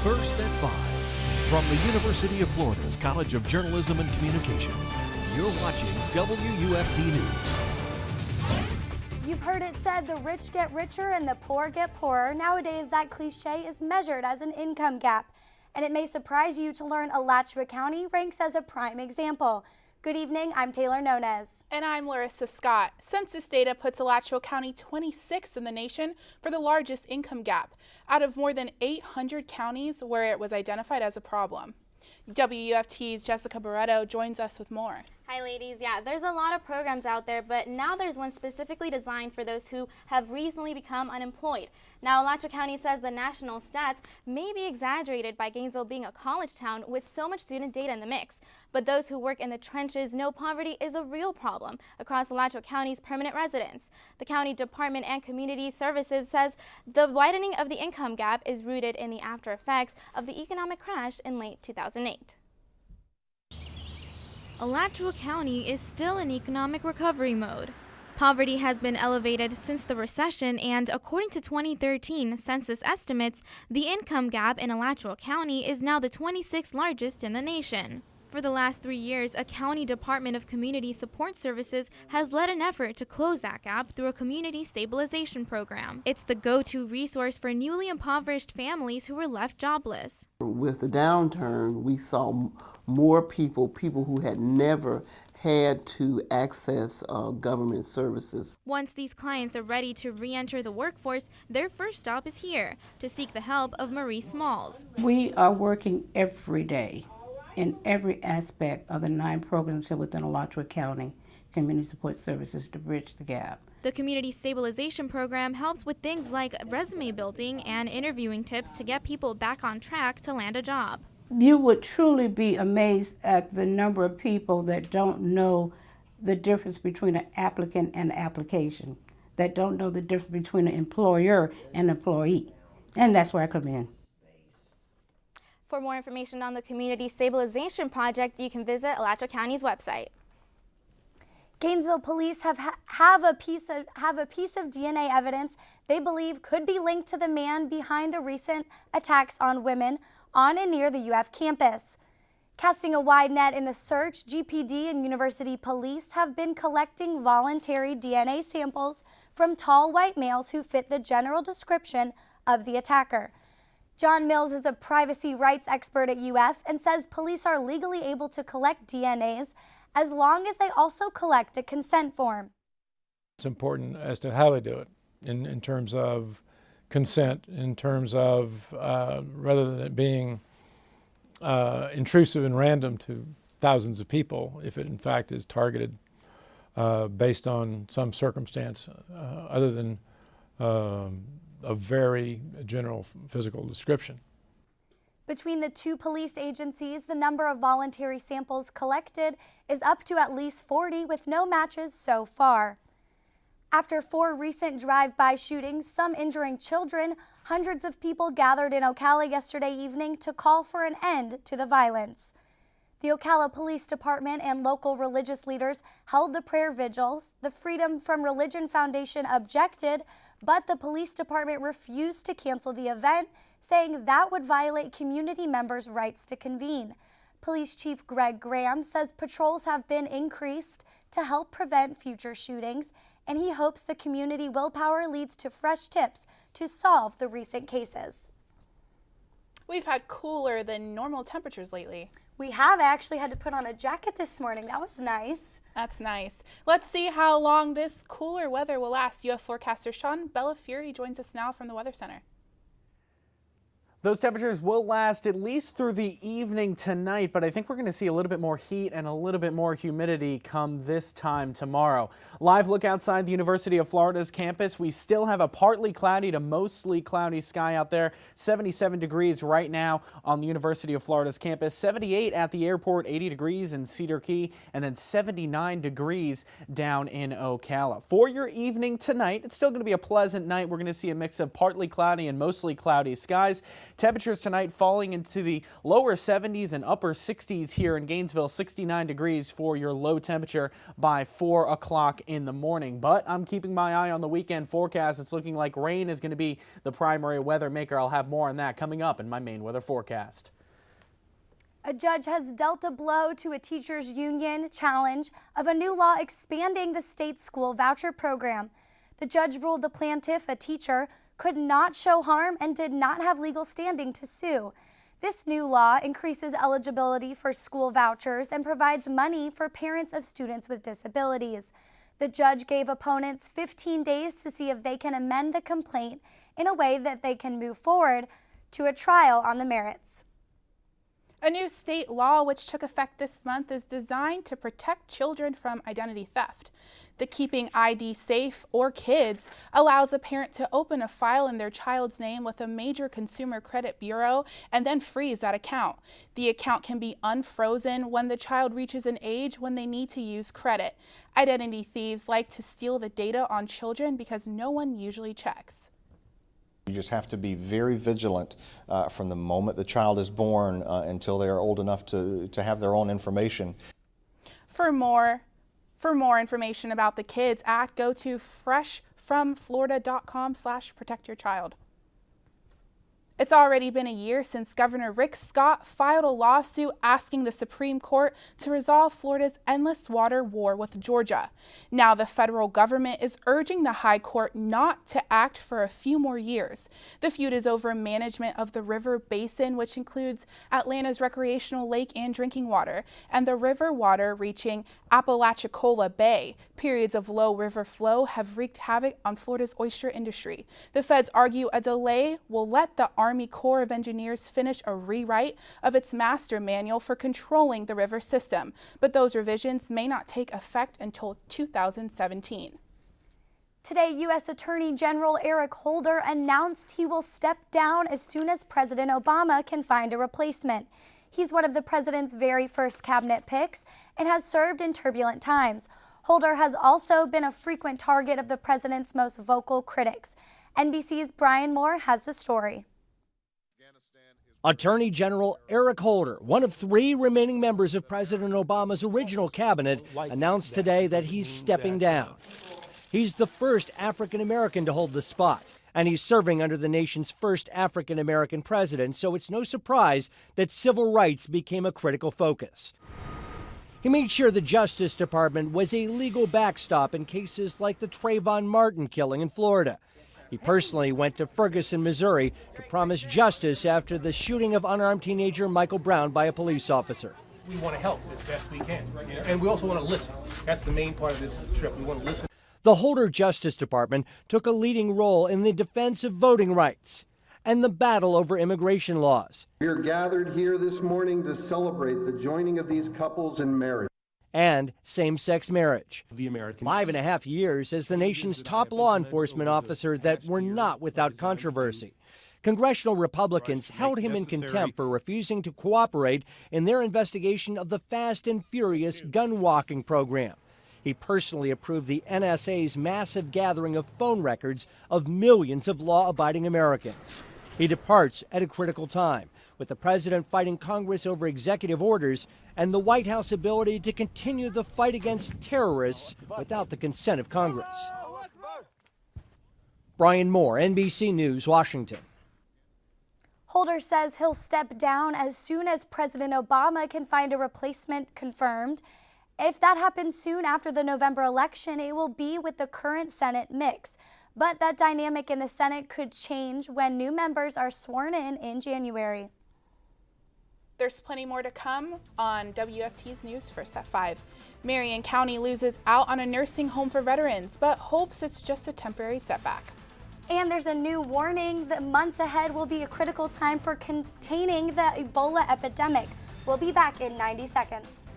First at 5. From the University of Florida's College of Journalism and Communications, you're watching WUFT News. You've heard it said the rich get richer and the poor get poorer. Nowadays, that cliche is measured as an income gap. And it may surprise you to learn Alachua County ranks as a prime example. Good evening, I'm Taylor Nunez. And I'm Larissa Scott. Census data puts Alachua County 26th in the nation for the largest income gap, out of more than 800 counties where it was identified as a problem. WUFT's Jessica Barreto joins us with more. Hi ladies, yeah, there's a lot of programs out there, but now there's one specifically designed for those who have recently become unemployed. Now, Alachua County says the national stats may be exaggerated by Gainesville being a college town with so much student data in the mix. But those who work in the trenches know poverty is a real problem across Alachua County's permanent residents. The County Department and Community Services says the widening of the income gap is rooted in the after effects of the economic crash in late 2008. Alachua County is still in economic recovery mode. Poverty has been elevated since the recession, and according to 2013 census estimates, the income gap in Alachua County is now the 26th largest in the nation. For the last 3 years, a County Department of Community Support Services has led an effort to close that gap through a community stabilization program. It's the go-to resource for newly impoverished families who were left jobless. With the downturn, we saw more people who had never had to access government services. Once these clients are ready to re-enter the workforce, their first stop is here to seek the help of Marie Smalls. We are working every day in every aspect of the 9 programs here within Alachua County Community Support Services to bridge the gap. The Community Stabilization Program helps with things like resume building and interviewing tips to get people back on track to land a job. You would truly be amazed at the number of people that don't know the difference between an applicant and an application, that don't know the difference between an employer and an employee. And that's where I come in. For more information on the Community Stabilization Project, you can visit Alachua County's website. Gainesville police have a piece of DNA evidence they believe could be linked to the man behind the recent attacks on women on and near the UF campus. Casting a wide net in the search, GPD and University Police have been collecting voluntary DNA samples from tall white males who fit the general description of the attacker. John Mills is a privacy rights expert at UF and says police are legally able to collect DNAs as long as they also collect a consent form. It's important as to how they do it in terms of consent, in terms of rather than it being intrusive and random to thousands of people, if it in fact is targeted based on some circumstance other than a very general physical description. Between the 2 police agencies, the number of voluntary samples collected is up to at least 40 with no matches so far. After 4 recent drive-by shootings, some injuring children, hundreds of people gathered in Ocala yesterday evening to call for an end to the violence. The Ocala Police Department and local religious leaders held the prayer vigils. The Freedom from Religion Foundation objected, but the police department refused to cancel the event, saying that would violate community members' rights to convene. Police Chief Greg Graham says patrols have been increased to help prevent future shootings, and he hopes the community willpower leads to fresh tips to solve the recent cases. We've had cooler than normal temperatures lately. We have. I actually had to put on a jacket this morning. That was nice. That's nice. Let's see how long this cooler weather will last. UF forecaster Sean Bellafury joins us now from the Weather Center. Those temperatures will last at least through the evening tonight, but I think we're going to see a little bit more heat and a little bit more humidity come this time tomorrow. Live look outside the University of Florida's campus. We still have a partly cloudy to mostly cloudy sky out there. 77 degrees right now on the University of Florida's campus. 78 at the airport, 80 degrees in Cedar Key, and then 79 degrees down in Ocala. For your evening tonight, it's still going to be a pleasant night. We're going to see a mix of partly cloudy and mostly cloudy skies. Temperatures tonight falling into the lower 70s and upper 60s here in Gainesville, 69 degrees for your low temperature by 4 o'clock in the morning. But I'm keeping my eye on the weekend forecast. It's looking like rain is going to be the primary weather maker. I'll have more on that coming up in my main weather forecast. A judge has dealt a blow to a teachers' union challenge of a new law expanding the state school voucher program. The judge ruled the plaintiff, a teacher, could not show harm and did not have legal standing to sue. This new law increases eligibility for school vouchers and provides money for parents of students with disabilities. The judge gave opponents 15 days to see if they can amend the complaint in a way that they can move forward to a trial on the merits. A new state law which took effect this month is designed to protect children from identity theft. The Keeping ID Safe or KIDS allows a parent to open a file in their child's name with a major consumer credit bureau and then freeze that account. The account can be unfrozen when the child reaches an age when they need to use credit. Identity thieves like to steal the data on children because no one usually checks. You just have to be very vigilant from the moment the child is born until they are old enough to have their own information. For more information about the KIDS Act, go to freshfromflorida.com/protectyourchild. It's already been a year since Governor Rick Scott filed a lawsuit asking the Supreme Court to resolve Florida's endless water war with Georgia. Now the federal government is urging the High Court not to act for a few more years. The feud is over management of the river basin, which includes Atlanta's recreational lake and drinking water, and the river water reaching Apalachicola Bay. Periods of low river flow have wreaked havoc on Florida's oyster industry. The feds argue a delay will let the Army Corps of Engineers finish a rewrite of its master manual for controlling the river system, but those revisions may not take effect until 2017. Today, U.S. Attorney General Eric Holder announced he will step down as soon as President Obama can find a replacement. He's one of the president's very first cabinet picks and has served in turbulent times. Holder has also been a frequent target of the president's most vocal critics. NBC's Brian Moore has the story. Attorney General Eric Holder, one of 3 remaining members of President Obama's original cabinet, announced today that he's stepping down. He's the first African American to hold the spot, and he's serving under the nation's first African American president, so it's no surprise that civil rights became a critical focus. He made sure the Justice Department was a legal backstop in cases like the Trayvon Martin killing in Florida. He personally went to Ferguson, Missouri to promise justice after the shooting of unarmed teenager Michael Brown by a police officer. We want to help as best we can, and we also want to listen. That's the main part of this trip. We want to listen. The Holder Justice Department took a leading role in the defense of voting rights and the battle over immigration laws. We are gathered here this morning to celebrate the joining of these couples in marriage. And same-sex marriage. 5.5 years as the nation's top law enforcement officer that were not without controversy. Congressional Republicans held him in contempt for refusing to cooperate in their investigation of the Fast and Furious gun walking program. He personally approved the NSA's massive gathering of phone records of millions of law-abiding Americans. He departs at a critical time, with the president fighting Congress over executive orders and the White House ability to continue the fight against terrorists without the consent of Congress. Brian Moore, NBC News, Washington. Holder says he'll step down as soon as President Obama can find a replacement confirmed. If that happens soon after the November election, it will be with the current Senate mix. But that dynamic in the Senate could change when new members are sworn in January. There's plenty more to come on WFT's News First at 5. Marion County loses out on a nursing home for veterans, but hopes it's just a temporary setback. And there's a new warning that months ahead will be a critical time for containing the Ebola epidemic. We'll be back in 90 seconds.